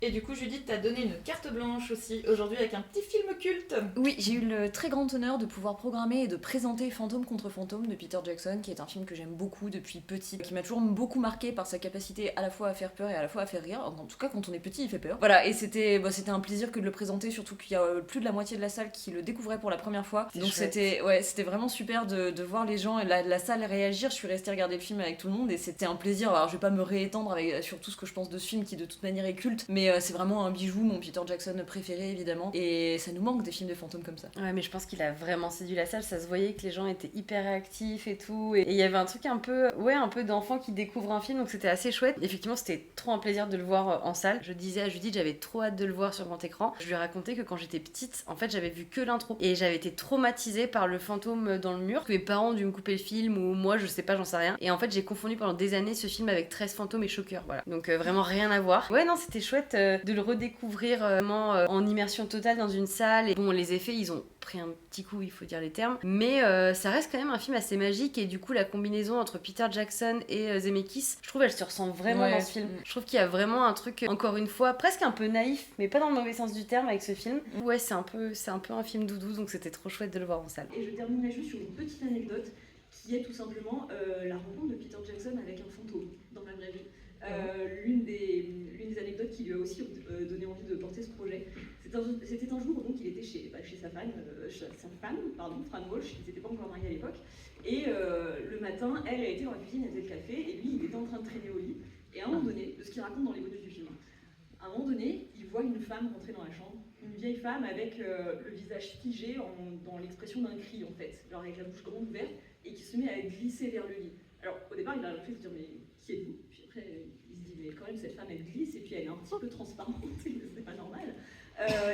Et du coup, Judith t'a donné une carte blanche aussi aujourd'hui avec un petit film culte. Oui, j'ai eu le très grand honneur de pouvoir programmer et de présenter Fantôme contre Fantôme de Peter Jackson, qui est un film que j'aime beaucoup depuis petite, qui m'a toujours beaucoup marqué par sa capacité à la fois à faire peur et à la fois à faire rire. En tout cas, quand on est petit, il fait peur. Voilà, et c'était un plaisir que de le présenter, surtout qu'il y a plus de la moitié de la salle qui le découvrait pour la première fois. C'est Donc chouette. c'était vraiment super de voir les gens et la salle réagir. Je suis restée regarder le film avec tout le monde et c'était un plaisir. Alors je vais pas me réétendre sur tout ce que je pense de ce film qui de toute manière est culte, mais c'est vraiment un bijou, mon Peter Jackson préféré évidemment. Et ça nous manque des films de fantômes comme ça. Ouais, mais je pense qu'il a vraiment séduit la salle. Ça se voyait que les gens étaient hyper réactifs et tout. Et il y avait un truc un peu d'enfants qui découvrent un film, donc c'était assez chouette. Effectivement, c'était trop un plaisir de le voir en salle. Je disais à Judith, j'avais trop hâte de le voir sur grand écran. Je lui ai raconté que quand j'étais petite, en fait, j'avais vu que l'intro. Et j'avais été traumatisée par le fantôme dans le mur. Que mes parents ont dû me couper le film, ou moi, je sais pas, j'en sais rien. Et en fait, j'ai confondu pendant des années ce film avec 13 fantômes et Shocker. Voilà. Donc vraiment rien à voir. Ouais, non, c'était chouette de le redécouvrir vraiment en immersion totale dans une salle. Et bon, les effets, ils ont pris un petit coup, il faut dire les termes. Mais ça reste quand même un film assez magique. Et du coup, la combinaison entre Peter Jackson et Zemeckis, je trouve, elle se ressent vraiment dans ce film. Je trouve qu'il y a vraiment un truc, encore une fois, presque un peu naïf, mais pas dans le mauvais sens du terme avec ce film. Ouais, c'est un peu un film doudou, donc c'était trop chouette de le voir en salle. Et je terminerai juste sur une petite anecdote qui est tout simplement la rencontre de Peter Jackson avec un fantôme dans la vraie vie. L'une des anecdotes qui lui a aussi donné envie de porter ce projet, c'était un jour donc il était chez sa femme, Fran Walsh, ils n'étaient pas encore mariés à l'époque, et le matin, elle a été dans la cuisine, elle faisait le café, et lui il était en train de traîner au lit, et à un moment donné, de ce qu'il raconte dans les bonus du film, à un moment donné, il voit une femme rentrer dans la chambre, une vieille femme avec le visage figé dans l'expression d'un cri en fait, genre avec la bouche grande ouverte, et qui se met à glisser vers le lit. Alors au départ il a fait se dire mais qui êtes-vous? Puis après il se dit mais quand même cette femme elle glisse et puis elle est un petit peu transparente, c'est pas normal.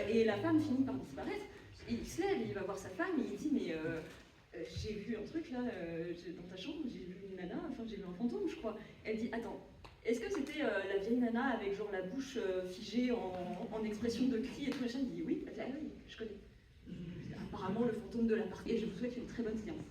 Et la femme finit par disparaître, et il se lève et il va voir sa femme et il dit mais j'ai vu un truc là dans ta chambre, j'ai vu une nana, enfin j'ai vu un fantôme je crois. Elle dit attends, est-ce que c'était la vieille nana avec genre la bouche figée en expression de cri et tout machin? Il dit oui, elle dit, ah oui, je connais. Apparemment le fantôme de la partie. Et je vous souhaite une très bonne séance.